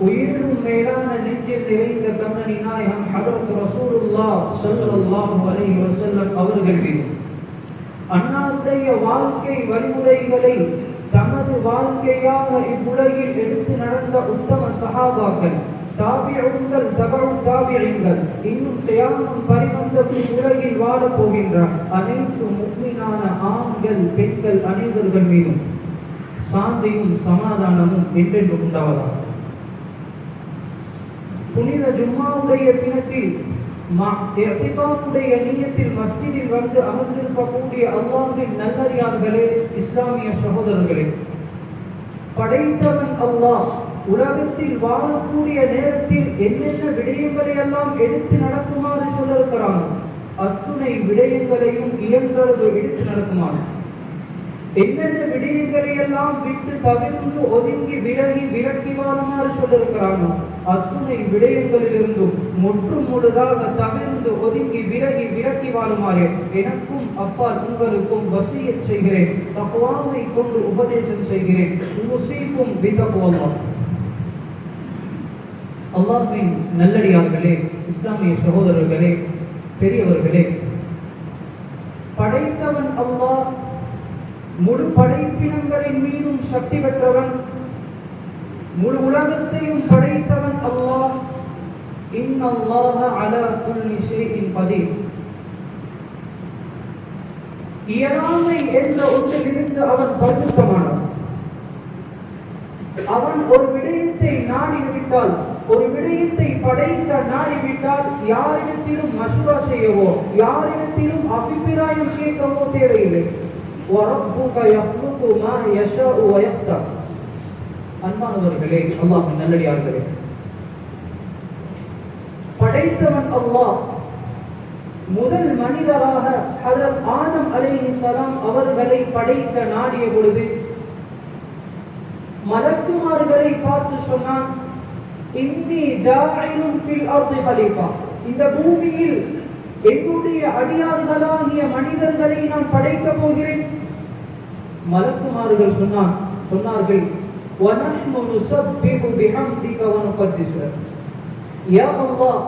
உயிரும் மேலான நெஞ்சில் நிறைந்த கண்ணனி நாயகம் ஹஜ்ரத் ரசூலுல்லாஹ் ஸல்லல்லாஹு அலைஹி வஸல்லம் அவர்கள் அன்னாருடைய வாழ்க்கை வழிமுறைகளை தமது வாழ்க்கையாக இவ்வுலகில் எடுத்து நடந்த உத்தம சஹாபாக்கள், தாபிஊன்கள், தபஉ தாபிஈன்கள், இன்னும் கியாமத் பரிமந்தம் உலகில் வாழப் போகின்ற அனைத்து முஃமினான ஆண்கள் பெண்கள் அனைவர்கள் மீதும் சாந்தியும் சமாதானமும் என்றென்றும் உண்டாவதாக. புனித ஜும்மாவுடைய தினத்தில் இஅ்திகாஃபுடைய நியத்தில் மஸ்ஜிதில் வந்து அமர்ந்திருக்கக்கூடிய அல்லாஹ்வின் நல்லடியார்களே, இஸ்லாமிய சகோதரர்களே, படைத்தவன் அல்லாஹ் உலகத்தில் வாழக்கூடிய நேரத்தில் என்னென்ன விடயங்களை எல்லாம் எடுத்து நடக்குமாறு சொல்லிருக்கிறான், அத்துணை விடயங்களையும் இயன்றளவு எடுத்து நடக்குமாறு, என்னென்ன விடயங்களை எல்லாம் விட்டு தவிர்த்து ஒதுங்கி விலகி விலக்கி வாழுமாறு சொல்லிருக்கிறானோ அத்துணை விடயங்களிலிருந்தும் முற்றும் முழுதாக தவிர்த்து ஒதுங்கி விலகி விலக்கி வாழுமாறு எனக்கும் அப்பால் உங்களுக்கும் வசியத் செய்கிறேன், தக்வாவை கொண்டு உபதேசம் செய்கிறேன். உஸீக்கும் பித்தக்வல்லாஹ். அல்லாஹ்வின் நல்லடியார்களே, இஸ்லாமிய சகோதரர்களே, பெரியவர்களே, படைத்தவன் அல்லாஹ், முழு படைப்பினங்களின் மீதும் சக்தி பெற்றவன், முழு உலகத்தையும் படைத்தவன் அல்லாஹ். இன்னல்லாஹ அலா குல்லி ஷைஇன் கதீர். இயலாமை என்ற ஒன்றிலிருந்து அவன் பரிசுத்தமானவன். அவன் ஒரு விடயத்தை நாடிவிட்டால், ஒரு விடயத்தை படைக்க நாடிவிட்டால் யாரிடத்திலும் மஷ்வரா செய்யவோ யாரிடத்திலும் அபிப்பிராயம் கேட்கவோ தேவையில்லை. وَرَبُّكَ يَخْلُقُ مَا يَشَاءُ وَيَخْتَارُ. அன்பானவர்களே, அல்லாஹ்வின் நல்லடியார்களே, படைத்தவன் அல்லாஹ் முதல் மனிதராக ஹஜ்ரத் ஆதம் அலைஹிஸ்ஸலாம் அவர்களை படைக்க நாடிய பொழுது மலக்குமார்களை பார்த்து சொன்னான், இன்னி ஜாஇலுன் ஃபில் அர்தி கலீஃபா. இந்த பூமியில் என்னுடைய அடியார்களாகிய மனிதர்களை நான் படைக்க போகிறேன். மலக்குமார்கள் சொன்னார்கள், வனஹ்னு நுஸப்பிஹு பிஹம்திக வனுகத்திஸு லக். யா அல்லாஹ்,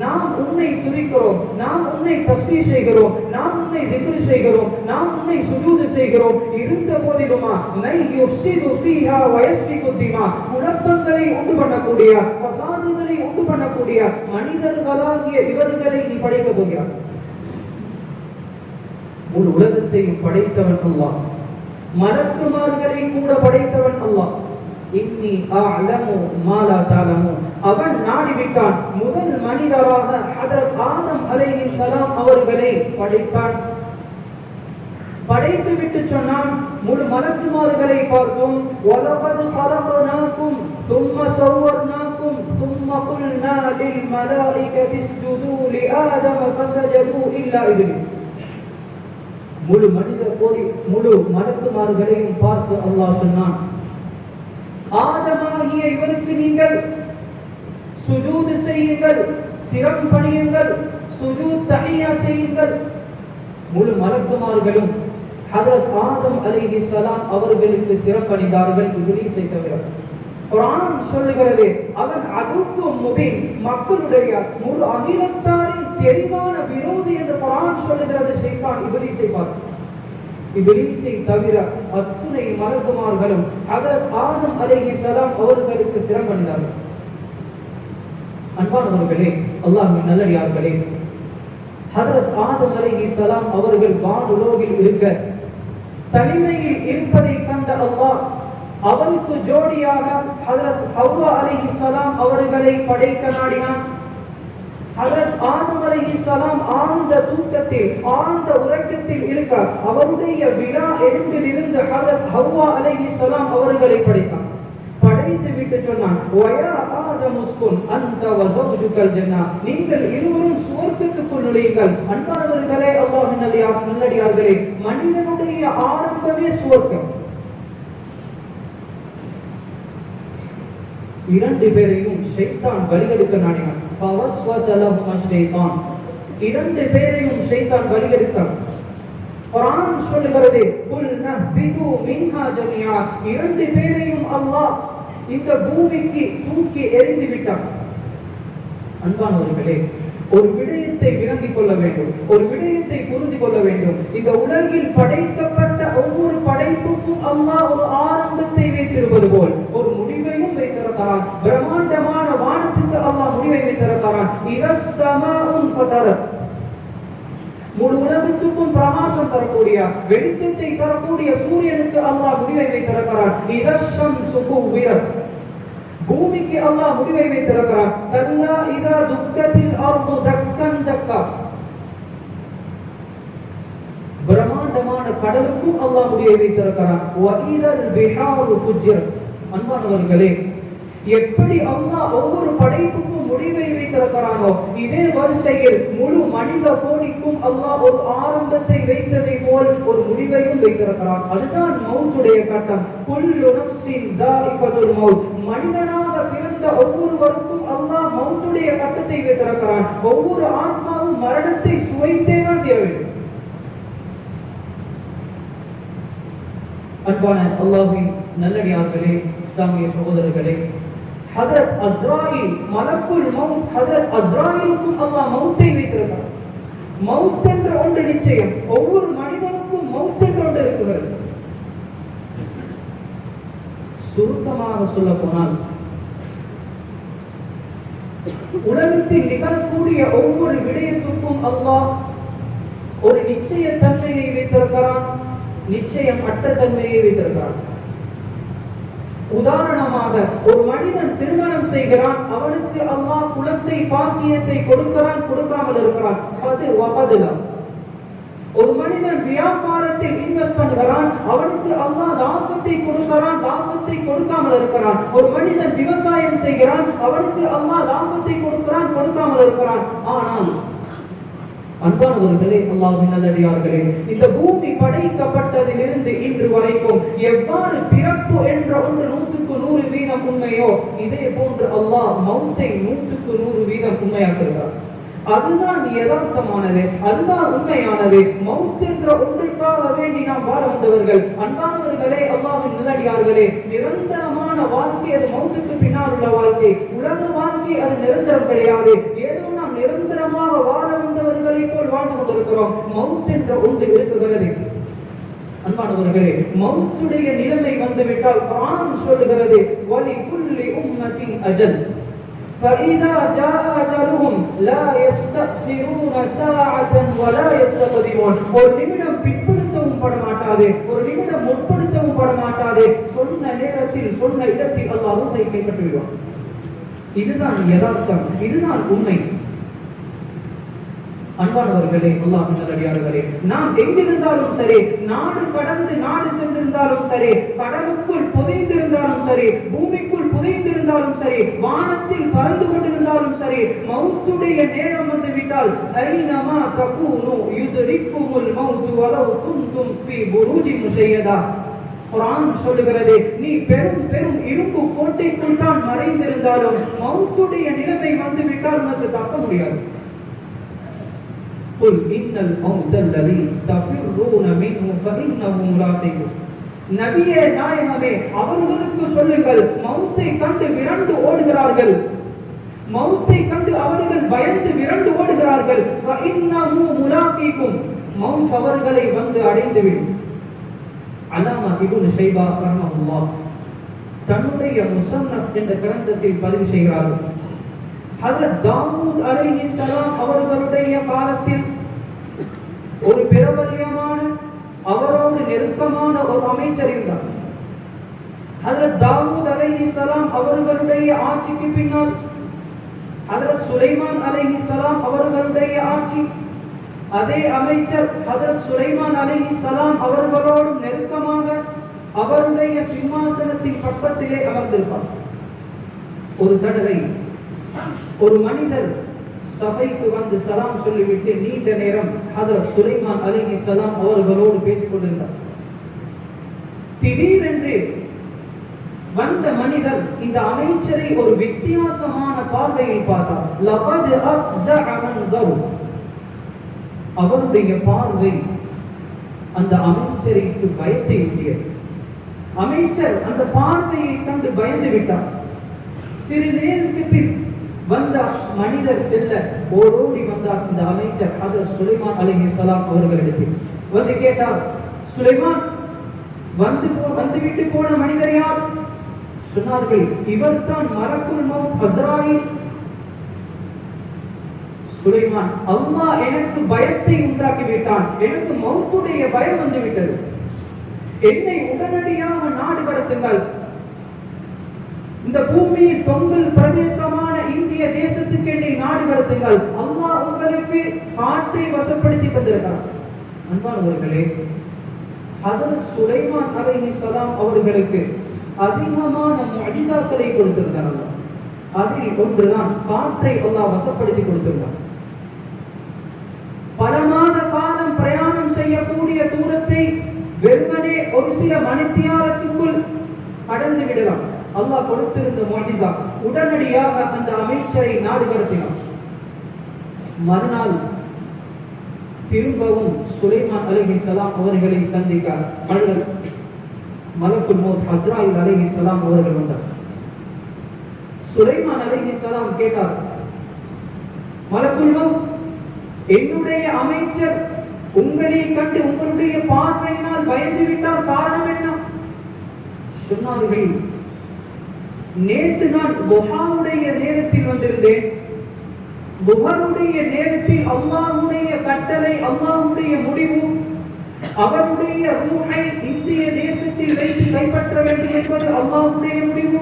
நாம் உன்னை துதிக்கிறோம், நாம் உன்னை தஸ்பீஹ் செய்கிறோம், நாம் உன்னை திக்ர் செய்கிறோம், நாம் உன்னை சுஜூத் செய்கிறோம். இருந்த போதிலுமா லை யுஃப்ஸிது ஃபீஹா வயஸ்ஃபிகு திமா, குழப்பங்களை உண்டு பண்ணக்கூடிய, ஃபசாதுகளை உண்டு பண்ணக்கூடிய மனிதர்களாகிய இவர்களை நீ படைக்க போகிறாய். ஒரு உலகத்தையும் படைத்தவன் அல்லாஹ், மலக்குமார்களை கூட படைத்தவன் அல்லாஹ். இன்னி அஅலமு மா லா தஅலமூன். அவன் நாடிவிட்டான், முதல் மனிதராக ஹஜ்ரத் ஆதம் அலைஹிஸ்ஸலாம் அவர்களை படைத்தான். படைத்து விட்டு சொன்னான், முழு மலக்குமார்களை பார்த்தோம், வலகத் ஹலக்னாகும் ثم صورناكم ثم قلنا للملائكة اسجدوا لآدم فسجدوا إلا إبليس. முழு முழு மலக்குமார்களையும் பார்த்து அல்லாஹ் சொன்னான், ஆதமாகிய இவருக்கு நீங்கள் சுஜூத் செய்யுங்கள், சிரம் பணியுங்கள், சுஜூத் தஹியா செய்யுங்கள். முழு மலக்குமார்களும் ஹஜ்ரத் ஆதம் அலைஹிஸ்ஸலாம் அவர்களுக்கு சிரம் பணிந்தார்கள், இப்லீஸை தவிர. குர்ஆன் சொல்லுகிறது, அவன் அதுக்கு முபீன், மக்களுடைய முழு அகிலத்தாரின் தெளிவான விரோதி என்று குர்ஆன் சொல்லுகிறது. ஷைத்தான் இப்லீஸை பார்த்து, இப்லீஸை தவிர அத்துணை மலக்குமார்களும் ஹஜ்ரத் ஆதம் அலைஹிஸ்ஸலாம் அவர்களுக்கு சிரம் பணிந்தார்கள். அன்பானவர்களே, அல்லாஹ்வின் நல்லடியார்களே, ஹஜ்ரத் ஆதம் அலைஹிஸ்ஸலாம் அவர்கள் வானுலகில் இருக்க தனிமையில் இருப்பதை கண்ட அல்லாஹ் அவருக்கு ஜோடியாக ஹஜ்ரத் ஹவ்வா அலைஹிஸ்ஸலாம் அவர்களை படைக்க நாடினான். ஹஜ்ரத் ஆதம் அலைஹிஸ்ஸலாம் ஆழ்ந்த தூக்கத்தில், ஆழ்ந்த உறக்கத்தில் இருக்க அவருடைய விலா எலும்பில் இருந்து ஹஜ்ரத் ஹவ்வா அலைஹிஸ்ஸலாம் அவர்களை படைத்தான். படைத்து விட்டு சொன்னான், வயா ஆதம் உஸ்குன் அன்த வ ஸௌஜுகல் ஜன்னா. நீங்கள் இருவரும் சுவர்க்கத்துக்குள் நுழையுங்கள். அன்பானவர்களே, அல்லாஹ்வின் நல்லடியார்களே, மனிதனுடைய ஆரம்பமே சுவர்க்கம். இரண்டு பேரையும் ஷைத்தான் வழிகெடுக்க நாடினான். ஃபவஸ்வஸ லஹும் ஷைத்தான். இரண்டு பேரையும் ஷைத்தான் வழிகெடுத்தான். குர்ஆன் சொல்லுகிறது, குல் நஹ்பிது மின்ஹா ஜமீஆ. இரண்டு பேரையும் அல்லாஹ் இந்த பூமிக்கு தூக்கி எறிந்து விட்டான். அன்பானவர்களே, ஒரு விடயத்தை விளங்கிக் கொள்ள வேண்டும், ஒரு விடயத்தை புரிந்து கொள்ள வேண்டும். இந்த உலகில் படைக்கப்பட்ட ஒவ்வொரு படைப்புக்கும் அல்லாஹ் ஒரு ஆரம்பத்தை வைத்திருப்பது போல் ஒரு முடிவையும் வைத்திருக்கிறான். பிரம்மாண்டமான வானத்துக்கு அல்லாஹ் முடிவை வைத்திருக்கிறான். முழு உலகத்துக்கும் பிரகாசம் தரக்கூடிய, வெளிச்சத்தை தரக்கூடிய சூரியனுக்கு அல்லாஹ் முடிவை வைத்திருக்கிறான். பூமிக்கு அல்லாஹ் முடிவை வைத்திருக்கிறான். கல்லா இதா துக்கத்தில் அர்து தக்கன் தக்கா. பிரம்மாண்டமான கடலுக்கும் அல்லாஹ் முடிவை வைத்திருக்கிறான். வஇதல் பிஹாரு ஃபுஜ்ஜிரத். அன்பானவர்களே, எப்படி அல்லாஹ் ஒவ்வொரு படைப்புக்கும் முடிவை வைத்திருக்கிறானோ, இதே வரிசையில் முழு மனித கோடிக்கும் அல்லாஹ் ஒரு ஆரம்பத்தை வைத்ததை போல் ஒரு முடிவையும் வைத்திருக்கிறான். அதுதான் மௌத்துடைய கட்டம். குல்லு நஃப்ஸின் தாஇகத்துல் மௌத். மனிதனாக பிறந்த ஒவ்வொருவருக்கும் அல்லாஹ் மௌத்துடைய கட்டத்தை வைத்திருக்கிறான். ஒவ்வொரு ஆத்மாவும் மரணத்தை சுவைத்தே தான் தீர வேண்டும். அன்பான அல்லாஹ்வின் நல்லடியார்களே, இஸ்லாமிய சகோதரர்களே, ஹஜ்ரத் அஸ்ராயில், மலக்குல் மௌத், ஹஜ்ரத் அஸ்ராயிலுக்கும் அல்லாஹ் மௌத்தை வைத்திருக்கிறார். மௌத் என்ற ஒன்று நிச்சயம். ஒவ்வொரு மனிதனுக்கும் மௌத் என்ற ஒன்று இருக்கிறது. சுருக்கமாக சொல்ல போனால், உலகத்தில் நிகழக்கூடிய ஒவ்வொரு விடயத்துக்கும் அல்லாஹ் ஒரு நிச்சய தன்மையை வைத்திருக்கிறான், நிச்சயம் அற்ற தன்மையை வைத்திருக்கிறான். உதாரணமாக, ஒரு மனிதன் திருமணம் செய்கிறான், அவனுக்கு அல்லாஹ் குலத்தை, பாக்கியத்தை கொடுக்கிறான், கொடுக்காமல் இருக்கிறான். ஒரு மனிதன் வியாபாரத்தில் இன்வெஸ்ட் பண்ணுகிறான், அவனுக்கு அல்லாஹ் லாபத்தை கொடுக்கிறான், லாபத்தை கொடுக்காமல் இருக்கிறான். ஒரு மனிதன் விவசாயம் செய்கிறான், அவனுக்கு அல்லாஹ் லாபத்தை கொடுக்கிறான், கொடுக்காமல் இருக்கிறான். ஆனால் அன்பானவர்களே, அல்லாஹ்வின் நல்லடியார்களே, இந்த பூமி படைக்கப்பட்டதிலிருந்து இன்று வரைக்கும் எவ்வாறு பிறப்பு என்ற ஒன்று 100% உண்மையோ, இதே போன்று அல்லாஹ் மௌத்தை 100% உண்மையாக்குகிறார். அதுதான் யதார்த்தமானது, அதுதான் உண்மையானது. மௌத் என்ற ஒன்றுக்காக வேண்டி நாம் வாழ வந்தவர்கள். அன்பானவர்களே, அல்லாஹ்வின் நல்லடியார்களே, நிரந்தரமான வாழ்க்கை அது மௌத்துக்கு பின்னால் உள்ள வாழ்க்கை. உலக வாழ்க்கை அது நிரந்தரம் கிடையாது. ஏதோ நாம் நிரந்தரமாக வாழ வந்தவர்களை போல் வாழ்ந்து கொண்டிருக்கிறோம். மௌத் என்ற ஒன்று இருக்குகிறது. அன்பானவர்களே, மௌத்துடைய நிலைமை வந்துவிட்டால் குர்ஆன் சொல்லுகிறது, வலி குல்லி உம்மத்தின் அஜல். فإذا جاء أجلهم لا يستأخرون ساعة ولا يستقدمون. ஒரு நிமிடம் பிற்படுத்தவும் பட மாட்டாது, ஒரு நிமிடம் முற்படுத்தவும் பட மாட்டாது. சொன்ன நேரத்தில், சொன்ன இடத்தில் அல்லாஹ் ரூஹை கைப்பற்றி விடுவான். இதுதான் யதார்த்தம், இதுதான் உண்மை. அன்பானவர்களே, அல்லாஹ்வின் நல்லடியார்களே, நாம் எங்கிருந்தாலும் சரி, நாடு கடந்து நாடு சென்றிருந்தாலும் சரி, கடலுக்குள் புதைந்திருந்தாலும் சரி, பூமிக்குள் புதைந்திருந்தாலும் சரி, வானத்தில் பறந்து கொண்டிருந்தாலும் சரி, மௌத்துடைய நேரம் வந்து விட்டால் ஐனமா தகூனு யுத்ரிக்குமுல் மௌத் வலவ் குன்தும் ஃபீ புரூஜின் முஷையதா. குர்ஆன் சொல்லுகிறது, நீ பெரும் பெரும் இரும்பு கோட்டைக்குள் தான் மறைந்திருந்தாலும் மௌத்துடைய நிலைமை வந்து விட்டால் உனக்கு தப்ப முடியாது. قل إن الموت الذي تفرون منه فإنه ملاقيكم. நபியே நாயகமே, அவர்களுக்கு சொல்லுங்கள், மௌத்தை கண்டு விரண்டு ஓடுகிறார்கள், மௌத்தை கண்டு அவர்கள் பயந்து விரண்டு ஓடுகிறார்கள். فإنه ملاقيكم. மௌத் அவர்களை வந்து அடைந்துவிடும். அல்லாமா இப்னு ஷைபா ரஹ்மத்துல்லாஹ் தன்னுடைய முஸன்னஃப் என்ற கிரந்தத்தில் பதிவு செய்கிறார்கள். ஹஜ்ரத் தாவூத் அலைஹிஸ்ஸலாம் அவர்களுடைய காலத்தில் ஒரு பிரபல்யமான, அவரோடு நெருக்கமான ஒரு அமைச்சர் இருந்தார். ஹஜ்ரத் தாவூத் அலைஹிஸ்ஸலாம் அவர்களுடைய ஆட்சிக்கு பின்னால் ஹஜ்ரத் சுலைமான் அலைஹிஸ்ஸலாம் அவர்களுடைய ஆட்சி. அதே அமைச்சர் ஹஜ்ரத் சுலைமான் அலைஹிஸ்ஸலாம் அவர்களோடு நெருக்கமாக அவருடைய சிம்மாசனத்தின் பக்கத்திலே அமர்ந்திருப்பார். ஒரு தடவை ஒரு மனிதர் சபைக்கு வந்து சலாம் சொல்லிவிட்டு நீண்ட நேரம் ஹஜ்ரத் சுலைமான் அலைஹிஸ்ஸலாம் அவர்களோடு பேசிக் கொண்டிருந்தார். திடீரென்று வந்த மனிதர் இந்த அமைச்சரை ஒரு வித்தியாசமான பார்வையில் பார்த்தார். லகத் அஃஸஅ மன் தர். அவருடைய பார்வை அந்த அமைச்சருக்கு பயத்தை ஊட்டியது. அமைச்சர் அந்த பார்வையை கண்டு பயந்து விட்டார். சிறிது நேரத்துக்கு பின் வந்த மனிதர் செல்ல ஓடோடி வந்தார் இந்த அமைச்சர் ஹஜ்ரத் சுலைமான் அலைஹிஸ்ஸலாம் அவர்களிடத்தில் வந்து கேட்டார், சுலைமான் வந்துவிட்டு போன மனிதர் யார்? சொன்னார்கள், இவர்தான் மலக்குல் மௌத் அஸ்ராயில். சுலைமான், அல்லாஹ் எனக்கு பயத்தை உண்டாக்கி விட்டான், எனக்கு மௌத்துடைய பயம் வந்து விட்டது, என்னை உடனடியாக நாடு கடத்துங்கள், இந்த பூமியின் தொங்கல் பிரதேசமான இந்திய தேசத்துக்கு என்னை நாடு கடத்துங்கள், அல்லாஹ் உங்களுக்கு காற்றை வசப்படுத்தி தந்திருக்கிறார். அன்பானவர்களே, ஹஜ்ரத் சுலைமான் அலைஹிஸ்ஸலாம் அவர்களுக்கு அதிகமான முஅஜிசாக்களை கொடுத்திருந்தார். அதில் ஒன்றுதான் காற்றை அல்லாஹ் வசப்படுத்தி கொடுத்திருந்தார். பல மாத காலம் பிரயாணம் செய்யக்கூடிய தூரத்தை வெறுமனே ஒரு சில மணித்தியாலத்துக்குள் கடந்து விடலாம். அல்லாஹ் கொடுத்திருந்த முஅஜிசா. உடனடியாக அந்த அமைச்சரை நாடு கடத்தினார். மறுநாள் திரும்பவும் சுலைமான் அலைஹிஸ்ஸலாம் அவர்களை சந்திக்க மலக்குல் மௌத் அஸ்ராயில் அலைஹிஸ்ஸலாம் அவர்கள் வந்தார். சுலைமான் அலைஹிஸ்ஸலாம் கேட்டார், மலக்குல் மௌத், என்னுடைய அமைச்சர் உங்களை கண்டு உங்களுடைய பார்வையினால் பயந்து விட்டார், காரணம் என்ன? சொன்னார்கள், நேற்று நான் துஹாவுடைய நேரத்தில் வந்திருந்தேன். துஹருடைய நேரத்தில் அல்லாஹ்வுடைய கட்டளை, அல்லாஹ்வுடைய முடிவு, அவருடைய ரூஹை இந்திய தேசத்தில் வைத்து கைப்பற்ற வேண்டும் என்பது அல்லாஹ்வுடைய முடிவு.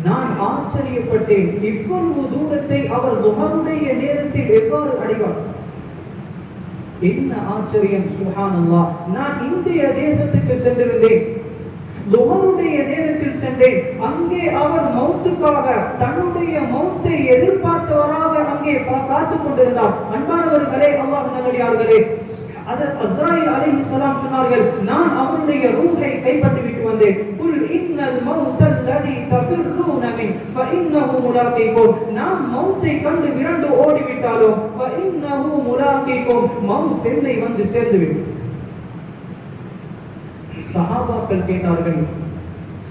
நான் ஆச்சரியப்பட்டேன், இவ்வளவு தூரத்தை அவர் துஹருடைய நேரத்தில் எவ்வாறு அடைவார்? என்ன ஆச்சரியம்! சுப்ஹானல்லாஹ். நான் இந்திய தேசத்துக்கு சென்றிருந்தேன், துஹருடைய நேரத்தில் சென்றேன். அங்கே அவர் மௌத்துக்காக, தன்னுடைய மௌத்தை எதிர்பார்த்தவராக அங்கே காத்துக் கொண்டிருந்தார். அன்பானவர்களே, அல்லாஹ்வின் நல்லடியார்களே, ஹஜ்ரத் அஸ்ராயில் அலைஹிஸ்ஸலாம் சொன்னார்கள், நான் அவருடைய ரூஹை கைப்பற்றி விட்டு வந்தேன். குல் இன்னல் மௌத்தல்லதி தஃபிர்ரூன மின் ஃபஇன்னஹு முலாகீகும். நாம் மௌத்தை கண்டு விரண்டு ஓடிவிட்டாலும் ஃபஇன்னஹு முலாகீகும், மௌத் என்னை வந்து சேர்ந்துவிடும். சஹாபாக்கள் கேட்டார்கள்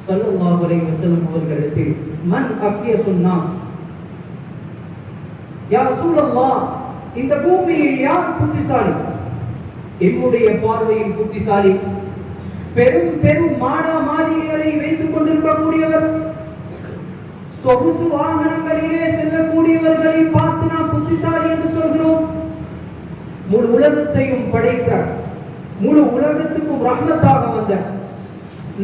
ஸல்லல்லாஹு அலைஹி வஸல்லம் அவர்களிடத்தில், மன் அக்யசுன் நாஸ், யா ரசூலல்லாஹ், இந்த பூமியில் யார் புத்திசாலி? என்னுடைய பார்வையில் புத்திசாலி பெரும் பெரும் மாடா மாளிகைகளை வைத்துக் கொண்டிருக்கக்கூடியவர், சொகுசு வாகனங்களிலே செல்லக்கூடியவர்களை பார்த்து நாம் புத்திசாலி என்று சொல்கிறோம். முழு உலகத்தையும் படைத்த, முழு உலகத்துக்கும் ரஹ்மத்தாக வந்த,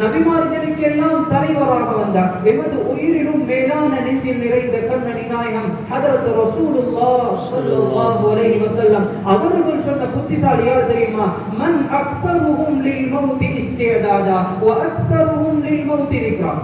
நபிமார்களுக்கு எல்லாம் தலைவராக வந்தார், எமது உயிரிலும் மேலான நெஞ்சில் நிறைந்த கண்ணனி நாயகம் ஹஜ்ரத் ரசூலுல்லாஹ் ஸல்லல்லாஹு அலைஹி வஸல்லம் அவர்கள் சொன்ன புத்திசாலி யார் தெரியுமா? மன் அக்தருஹும் லில் மௌத் இஸ்திஅதாதா வ அக்தருஹும் லில் மௌத் திக்ரா.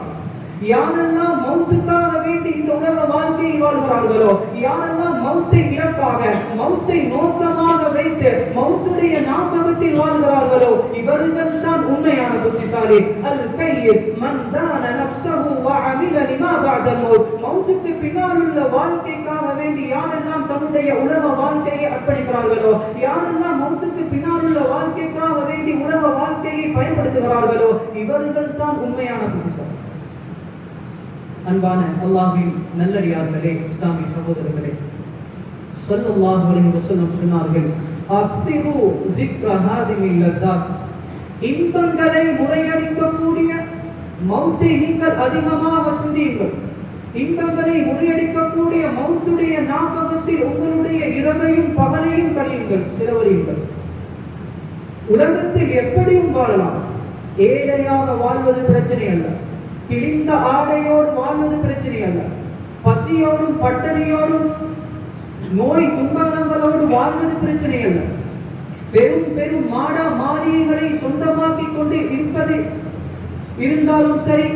யாரெல்லாம் மௌத்துக்காக வேண்டி இந்த உலக வாழ்க்கையை வாழ்கிறார்களோ, யாரெல்லாம் மௌத்தை இலக்காக, மௌத்தை நோக்கமாக வைத்து மௌத்துடைய ஞாபகத்தில் வாழ்கிறார்களோ, இவர்கள் தான் உண்மையான புத்திசாலி. அல் கையிஸ் மன் தான நஃப்ஸஹு வ அமில லிமா பஅதல் மௌத். மௌத்துக்கு பின்னால் உள்ள வாழ்க்கைக்காக வேண்டி யாரெல்லாம் தன்னுடைய உலக வாழ்க்கையை அர்ப்பணிக்கிறார்களோ, யாரெல்லாம் மௌத்துக்கு பின்னால் உள்ள வாழ்க்கைக்காக வேண்டி உலக வாழ்க்கையை பயன்படுத்துகிறார்களோ, இவர்கள் தான் உண்மையான புத்திசாலி. அன்பான அல்லாஹ்வின் நல்லடியார்களே, இஸ்லாமிய சகோதரர்களே, ஸல்லல்லாஹு அலைஹி வஸல்லம் சொன்னார்கள், அக்திரு ذிக்ர ஹாதிமில் லத்தாத். இன்பங்களை முறையடிக்கக்கூடிய மௌத்தை நீங்கள் அதிகமாக சிந்தியுங்கள். இன்பங்களை முறையடிக்கக்கூடிய மௌத்துடைய ஞாபகத்தில் உங்களுடைய இரவையும் பகலையும் கழியுங்கள், செலவழியுங்கள். உலகத்தில் எப்படியும் வாழலாம். ஏழையாக வாழ்வது பிரச்சனை அல்ல, கிழிந்த ஆடையோடு வாழ்வது பிரச்சனை அல்ல, பசியோடும் பட்டணியோடும் நோய் துன்பங்களோடு வாழ்வது பிரச்சனை அல்ல. பெரும் பெரும் மாடா மாளிகைகளை சொந்தமாக்கி கொண்டு இருப்பது இருந்தாலும் சரி,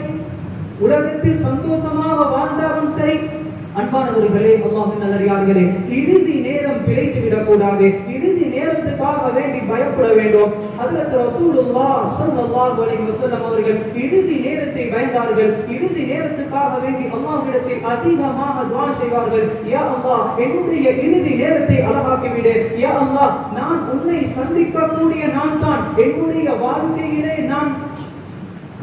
உலகத்தில் சந்தோஷமாக வாழ்ந்தாலும் சரி, அன்பானவர்களே, அல்லாஹ்வின் நல்லடியார்களே, இறுதி நேரம் பிழைத்து விடக்கூடாது. இறுதி நேரத்துக்காக வேண்டி பயப்பட வேண்டும். ஹஜ்ரத் ரசூலுல்லாஹ் ஸல்லல்லாஹு அலைஹி வஸல்லம் அவர்கள் இறுதி நேரத்தை பயந்தார்கள். இறுதி நேரத்துக்காக வேண்டி அல்லாஹ்விடத்தில் அதிகமாக துஆ செய்வார்கள். யா அல்லாஹ், என்னுடைய இறுதி நேரத்தை அழகாக்கி விடு. யா அல்லாஹ், நான் உன்னை சந்திக்கக்கூடிய நான் தான் என்னுடைய வாழ்க்கையிலே நான்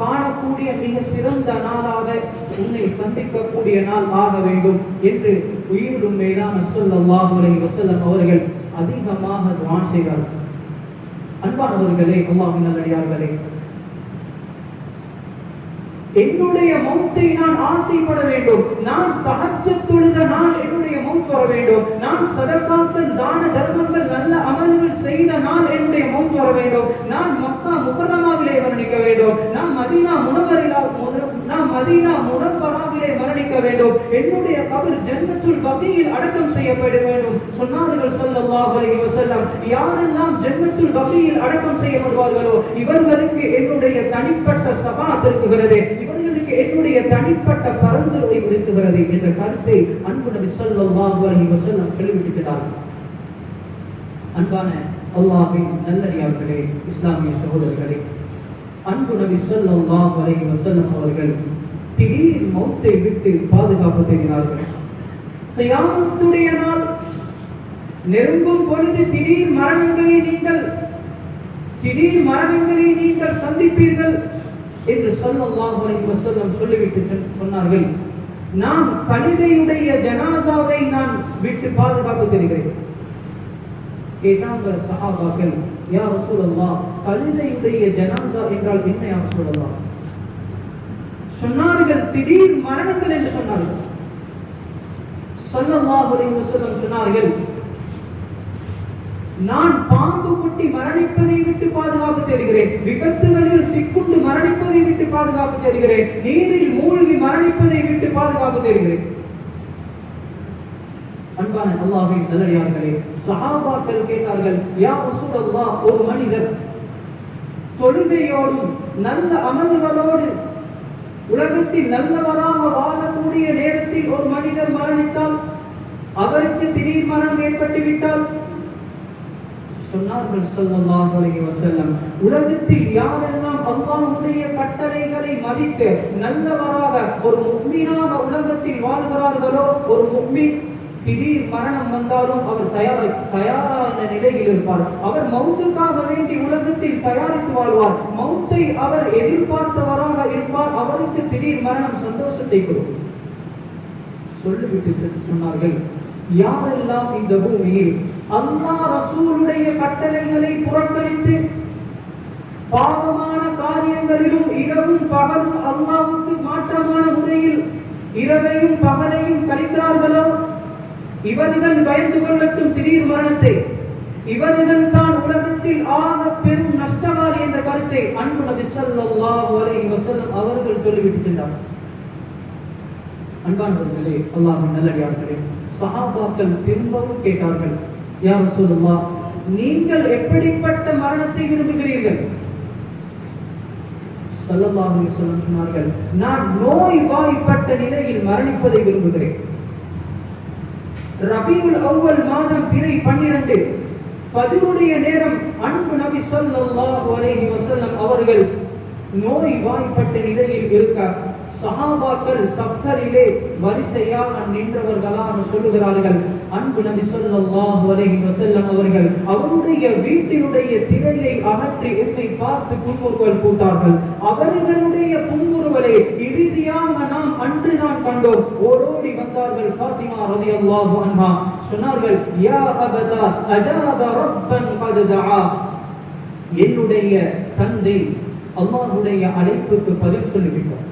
காணக்கூடிய மிக சிறந்த நாளாக உன்னை சந்திக்கக்கூடிய நாள் ஆக வேண்டும் என்று உயிரிலும் மேலான ஸல்லல்லாஹு அலைஹி வஸல்லம் அவர்கள் அதிகமாக துஆ செய்தார்கள். அன்பானவர்களே, அல்லாஹ்வின் நல்லடியார்களே, என்னுடைய மௌத்தை நான் ஆசைப்பட வேண்டும். நான் தஹஜ்ஜத் தொழுத நாள் என்னுடைய மௌத் வர வேண்டும். நான் சதகாக்கள், தான தர்மங்கள், நல்ல அமல்கள் செய்த நாள் என்னுடைய மௌத் வர வேண்டும். நான் மக்கா முகர்ரமாவிலே மரணிக்க வேண்டும். நான் மதீனா முனவ்வராவிலே மரணிக்க வேண்டும். என்னுடைய கபர் ஜன்னத்துல் பகீயில் அடக்கம் செய்யப்பட வேண்டும். சொன்னார்கள் ஸல்லல்லாஹு அலைஹி வஸல்லம், யாரெல்லாம் ஜன்னத்துல் பகீயில் அடக்கம் செய்யப்படுவார்களோ இவர்களுக்கு என்னுடைய தனிப்பட்ட ஷஃபாஅத் இருக்குகிறது, இவர்களுக்கு என்னுடைய தனிப்பட்ட பரிந்துரை இருக்குகிறது என்ற கருத்தை அன்பு நபி ஸல்லல்லாஹு அலைஹி வஸல்லம் சொல்லிவிட்டார்கள். அன்பான அல்லாஹ்வின் நல்லடியார்களே, இஸ்லாமிய சகோதரர்களே, அன்பு நபி ஸல்லல்லாஹு அலைஹி வஸல்லம் அவர்கள் திடீர் மௌத்தை விட்டு பாதுகாப்பு தேடினார்கள். கியாமத்துடைய நாள் நெருங்கும் பொழுது திடீர் மரணங்களை நீங்கள் சந்திப்பீர்கள் என்று ஸல்லல்லாஹு அலைஹி வஸல்லம் சொல்லிவிட்டு சொன்னார்கள், நான் கழுதையுடைய ஜனாசாவை நான் விட்டு பாதுகாப்பு தருகிறேன். கேட்டாங்க சஹாபாக்கள், யா ரசூலல்லாஹ், கழுதையுடைய ஜனாசா என்றால் என்ன யா ரசூலல்லாஹ்? சொன்னார்கள், திடீர் மரணங்கள் என்று சொன்னார்கள். ஸல்லல்லாஹு அலைஹி வஸல்லம் சொன்னார்கள், நான் பாம்பு குட்டி மரணிப்பதை விட்டு பாதுகாப்பு தேடுகிறேன், விபத்துகளில் சிக்குண்டு மரணிப்பதை விட்டு பாதுகாப்பு தேடுகிறேன், நீரில் மூழ்கி மரணிப்பதை விட்டு பாதுகாப்பு தேடுகிறேன். அன்பான அல்லாஹ்வின் நல்லடியார்களே, சஹாபாக்கள் கேட்டார்கள், யா ரசூலல்லாஹ், ஒரு மனிதர் தொழுகையோடும் நல்ல அமல்களோடு உலகத்தில் நல்லவராக வாழக்கூடிய நேரத்தில் ஒரு மனிதர் மரணித்தால், அவருக்கு திடீர் மரணம் ஏற்பட்டுவிட்டால், சொன்னார்கள் ஸல்லல்லாஹு அலைஹி வஸல்லம், உலகத்தில் யாரெல்லாம் அல்லாஹ்வுடைய கட்டளைகளை மதித்து நல்லவராக ஒரு முஃமினாக உலகத்தில் வாழ்கிறார்களோ, ஒரு முஃமின் திடீர் மரணம் வந்தாலும் அவர் தயாரான நிலையில் இருப்பார். அவர் மௌத்துக்காக வேண்டி உலகத்தில் தயாரித்து வாழ்வார். மௌத்தை அவர் எதிர்பார்த்தவராக இருப்பார். அவருக்கு திடீர் மரணம் சந்தோஷத்தை கொடுக்கும். சொல்லிவிட்டு சொன்னார்கள், யாரெல்லாம் இந்த பூமியில் அல்லாஹ் ரசூலுடைய கட்டளைகளை புறக்கணித்து பாவமான காரியங்களிலும் இரவும் பகலும் அல்லாஹ்வுக்கு மாற்றமான முறையில் இரவையும் பகலையும் கழிக்கிறார்களோ, இவர்கள் பயந்து கொள்ளட்டும் திடீர் மரணத்தை. இவர்கள் தான் உலகத்தில் ஆக பெரும் நஷ்டவாளி என்ற கருத்தை அன்பு நபி ஸல்லல்லாஹு அலைஹி வஸல்லம் அவர்கள் சொல்லிவிட்டார்கள். அன்பானவர்களே, அல்லாஹ்வின் நல்லடியார்களே, சஹாபாக்கள் திரும்பவும் கேட்டார்கள், யா ரசூலுல்லாஹ், நீங்கள் எப்படிப்பட்ட மரணத்தை விரும்புகிறீர்கள்? ஸல்லல்லாஹு அலைஹி வஸல்லம் சொன்னார்கள், நான் நோய்வாய்ப்பட்ட நிலையில் மரணிப்பதை விரும்புகிறேன். ரபியுல் அவ்வல் மாதம் பிறை 12 ஃபஜ்ருடைய நேரம் அன்பு நபி ஸல்லல்லாஹு அலைஹி வஸல்லம் அவர்கள் நோய்வாய்ப்பட்ட நிலையில் இருக்க சஹாபாக்கள் சஃபரிலே வரிசையாக நின்றவர்களாக சொல்லுகிறார்கள். அன்பு நபி ஸல்லல்லாஹு அலைஹி வஸல்லம் அவர்கள் அவருடைய வீட்டினுடைய திரையை அகற்றி என்னை பார்த்து புன்முறுவல் பூத்தார்கள். அவர்களுடைய புன்முறுவலை இறுதியாக நாம் அன்றுதான் கண்டோம். ஓடோடி வந்தார்கள் ஃபாத்திமா ரலியல்லாஹு அன்ஹா. சொன்னார்கள், யா அபதா அஜாப ரப்பன் கத் தஆ, என்னுடைய தந்தை அல்லாஹ்வுடைய அழைப்புக்கு பதில் சொல்லிவிட்டார்.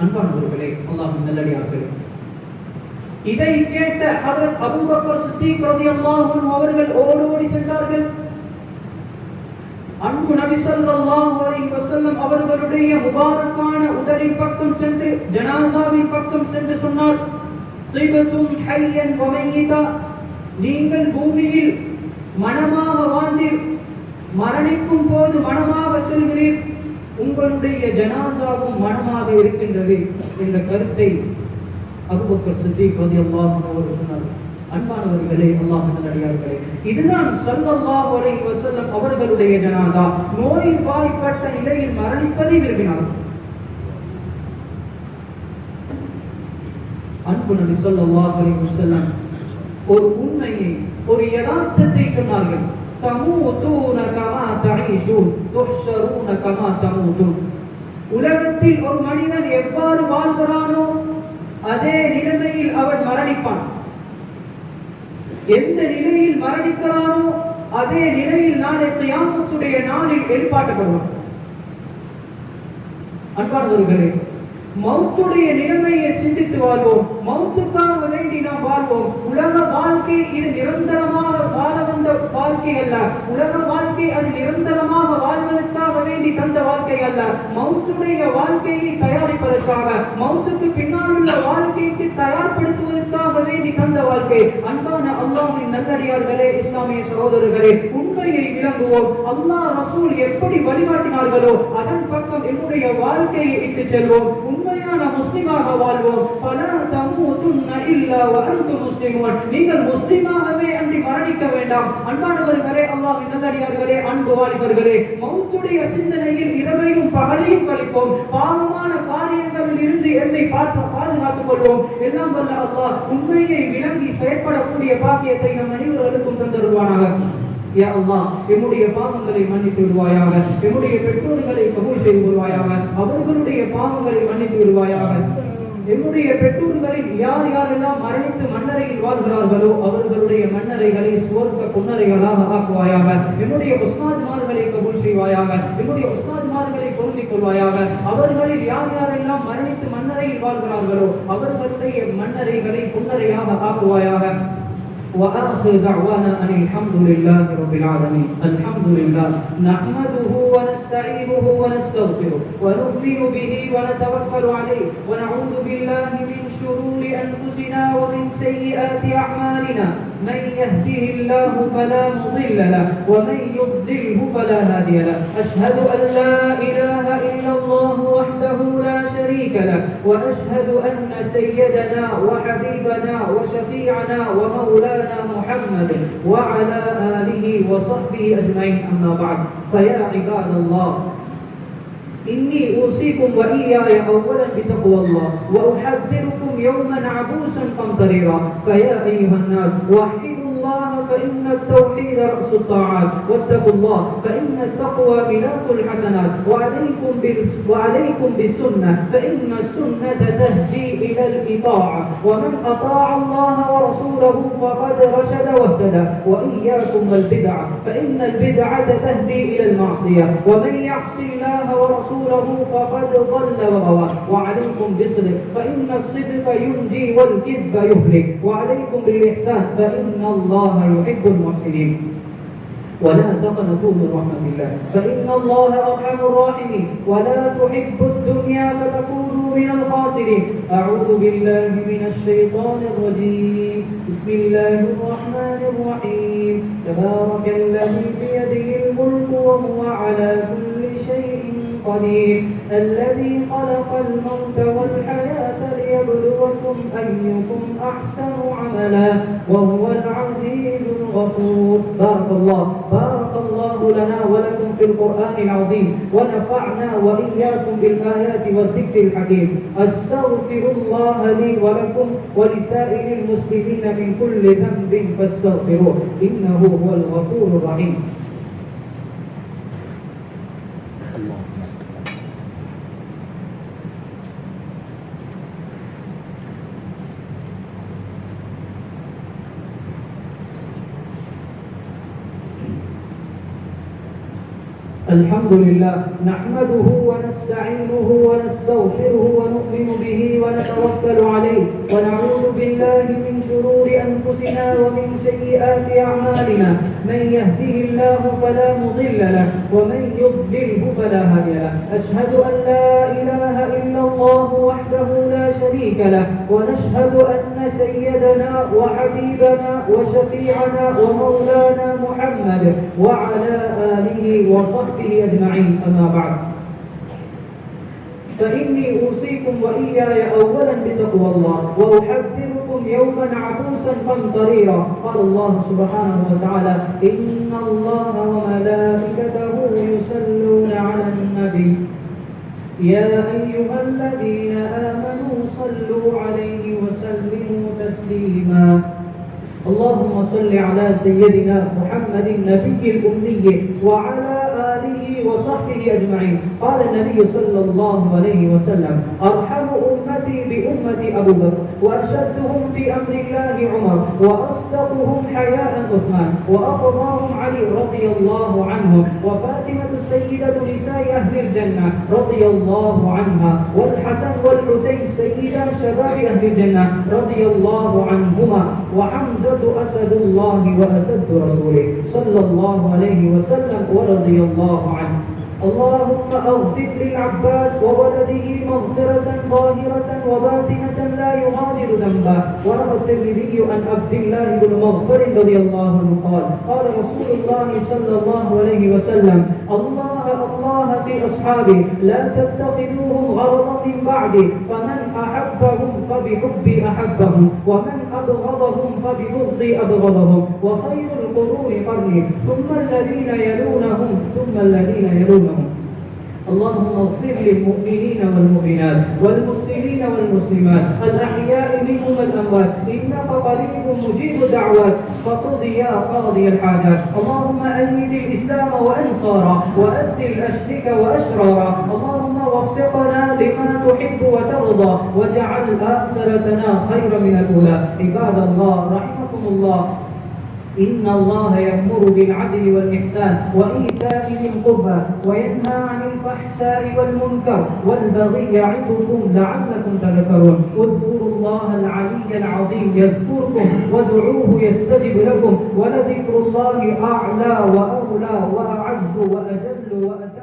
அன்பானவர்களே, அல்லாஹ்வின் நல்லடியார்களே, இதை கேட்ட ஹஜ்ரத் அபூபக்கர் சித்திக் ரலியல்லாஹு அன்ஹு அவர்கள் ஓடோடி சென்றார்கள். அன்பு நபி ஸல்லல்லாஹு அலைஹி வஸல்லம் அவர்களுடைய முபாரக்கான உடலின் பக்கம் சென்று ஜனாசாவின் பக்கம் சென்று சொன்னார், திபதும் ஹய்யன் வ மய்யிதா, நீங்கள் பூமியில் மனமாக வாழ்ந்தீர், மரணிக்கும் போது மனமாக செல்கிறீர், உங்களுடைய ஜனாசாவும் மனமாக இருக்கின்றது என்ற கருத்தை அபூபக்கர் சித்திக் ரலியல்லாஹு அன்ஹு அவர்கள் சொன்னார்கள், அன்பானவர்களே, அல்லாஹ்வின் நல்லடியார்களே, இதுதான் ஸல்லல்லாஹு அலைஹி வஸல்லம் அவர்களுடைய ஜனாஸா. நோய்வாய்ப்பட்ட நிலையில் மரணிப்பதை விரும்பினார்கள். அன்பு நபி ஸல்லல்லாஹு அலைஹி வஸல்லம் ஒரு உண்மையை, ஒரு யதார்த்தத்தை சொன்னார்கள். தமூதூன கமா தஈஷூன் துஹ்ஷரூன கமா தமூதூன். உலகத்தில் ஒரு மனிதன் எவ்வாறு வாழ்கிறானோ அதே நிலைமையில் அவன் மரணிப்பான். எந்த நிலையில் மரணிக்கிறானோ அதே நிலையில் நாளை கியாமத்துடைய நாளில் எழுப்பாட்டப்படுவான். அன்பானவர்களே, மௌத்துடைய நிலைமையை சிந்தித்து வாழ்வோம். மௌத்துக்காக வேண்டி நாம் வாழ்வோம். உலக வாழ்க்கை இது நிரந்தரமாக வாழ வந்த வாழ்க்கை அல்ல. உலக வாழ்க்கை அது நிரந்தரமாக வாழ்வதற்காக வேண்டி தந்த வாழ்க்கை அல்ல. மௌத்துடைய வாழ்க்கையை தயாரிப்பதற்காக, மௌத்துக்கு பின்னால் உள்ள வாழ்க்கைக்கு தயார்படுத்துவதற்காக வேண்டி தந்த வாழ்க்கை. அன்பான அல்லாஹ்வின் நல்லடியார்களே, இஸ்லாமிய சகோதரர்களே, உண்மையை விளங்குவோம். அல்லாஹ் ரசூல் எப்படி வழிகாட்டினார்களோ அதன் பக்கம் என்னுடைய வாழ்க்கையை இட்டு செல்வோம். உண்மையான முஸ்லிமாக வாழ்வோம். ஃபலா தமூதுன்ன இல்லா வஅன்தும் முஸ்லிமூன். நீங்கள் முஸ்லிமாகவே அன்றி மரணிக்க வேண்டாம். அன்பானவர்களே, அல்லாஹ்வின் நல்லடியார்களே, அன்பு வாலிபர்களே, மௌத்துடைய சிந்தனையில் இரவையும் பகலையும் கழிப்போம். பாவமான காரியங்களில் இருந்து என்னை பாதுகாத்துக் கொள்வோம். எல்லாம் வல்ல அல்லாஹ் உண்மையை விளங்கி செயற்படக்கூடிய பாக்கியத்தை நம் அனைவருக்கும் தந்தருவானாக. யா அல்லாஹ், எம்முடைய பாவங்களை மன்னித்து விடுவாயாக. எம்முடைய பெற்றோர்களை கபூல் செய்து விடுவாயாக. அவர்களுடைய பாவங்களை மன்னித்து விடுவாயாக. எம்முடைய பெற்றோர்களில் யார் யாரெல்லாம் மரணித்து மன்னரையில் வாழ்கிறார்களோ அவர்களுடைய மன்னரைகளை சுவர்க்க புன்னரைகளாக ஆக்குவாயாக. என்னுடைய உஸ்தாத்மார்களை கபூல் செய்வாயாக. என்னுடைய உஸ்தாத்மார்களை பொருந்திக் கொள்வாயாக. அவர்களில் யார் யாரெல்லாம் மரணித்து மன்னரையில் வாழ்கிறார்களோ அவர்களுடைய மன்னரைகளை புன்னரையாக ஆக்குவாயாக. وآخر دعوانا أن الحمد لله رب العالمين. الحمد لله نحمده ونستعينه ونستغفره ونؤمن به ونتوكل عليه ونعوذ بالله من شرور أنفسنا ومن سيئات أعمالنا. من يهده الله فلا مضل له ومن يضلله فلا هادي له. أشهد أن لا إله إلا الله وحده لا شريك له وأشهد أن سيدنا وحبيبنا وشفيعنا ومولانا محمد وعلى آله وصحبه أجمعين. أما بعد، فيا عباد الله، إني أوصيكم وإياي أولا بتقوى الله وأحذركم يوما عبوسا قمطريرا. فيا أيها الناس، وحدوا الله فإن التوحيد رأس الطاعات، واتقوا الله فإن التقوى ميلاد الحسنات، وعليكم بالسنة فإن السنة تهدي إلى الإطاعة، ومن أطاع الله ورسوله فقد رشد واهتدى. وإياكم والبدعة فإن البدعة تهدي إلى المعصية، ومن يعص الله ورسوله فقد ضل وغوى. وعليكم بالصدق فإن الصدق ينجي والكذب يهلك. وعليكم بالإحسان فإن الله يحب المحسنين. ولا تقنطوا من رحمة الله فإن الله أرحم الراحمين. ولا تحبوا الدنيا فتكونوا من الخاسرين. أعوذ بالله من الشيطان الرجيم. بسم الله الرحمن الرحيم. تبارك الذي بيده الملك وهو على كل شيء قدير. الذي خلق الموت والحياة ليبلوكم أيكم أحسن عملا وهو العزيز الغفور. بارك الله لنا ولكم في القرآن العظيم ونفعنا وإياكم بالآيات والذكر الحكيم. أستغفر الله لي ولكم ولسائر المسلمين من كل ذنب فاستغفروه إنه هو الغفور الرحيم. الحمد لله نحمده ونستعينه ونستغفره ونؤمن به ونتوكل عليه ونعوذ بالله من شرور أنفسنا ومن سيئات أعمالنا. من يهده الله فلا مضل له ومن يضلله فلا هادي له. أشهد أن لا إله إلا الله وحده لا شريك له ونشهد أن سيدنا وحبيبنا وشفيعنا ومولانا محمد وعلى آله وصحبه أجمعين. أما بعد، فإني أوصيكم وإياي أولا بتقوى الله وأحذركم يوما عبوسا قمطريرا. قال الله سبحانه وتعالى: إن الله وملائكته يصلون على النبي يا أيها الذين آمنوا صلوا عليه وسلموا تسليما. اللهم صل على سيدنا محمد النبي الأمي وعلى آله وصحبه أجمعين. قال النبي صلى الله عليه وسلم: أرحم أمتي بأمة أبو بكر، وأشدهم في أمر الله عمر، وأصدقهم حياء عثمان، وأقضاهم علي رضي الله عنه، وفاطمة السيدة نساء أهل الجنة رضي الله عنها، والحسن والحسين سيدا شباب أهل الجنة رضي الله عنهما، وحمزة أسد الله وأسد رسوله صلى الله عليه وسلم ورضي الله عنه. اللهم اغفر للعباس وولده مغفرة ظاهرة وباطنة لا يغادر ذنبا. وروى الترمذي عن عبد الله بن مغفر رضي الله عنه قال: قال رسول الله صلى الله عليه وسلم: الله الله في أصحابي لا تتخذوهم غرضا من بعدي، فمن أحبهم فبحبي أحبهم، ومن أبغضهم فببغضي أبغضهم، وخير القرون قرني، ثم الذين يلونهم ثم الذين يلونهم. اللهم اغفر للمؤمنين والمؤمنات والمسلمين والمسلمات الأحياء منهم والأموات، إنك قريب مجيب الدعوات، فاقض يا قاضي الحاجات. اللهم أيد الإسلام وأنصاره، وأذل أشرك وأشراره. اللهم وفقنا لما تحب وترضى، واجعل آخرتنا خيرا من الأولى. عباد الله رحمكم الله، إن الله يأمر بالعدل والإحسان وإيتاء ذي القربى وينهى عن الفحشاء والمنكر والبغي يعظكم لعلكم تذكرون. اذكروا الله العلي العظيم يذكركم وادعوه يستجب لكم، ولذكر الله أعلى وأولى وأعز وأجل وأتم.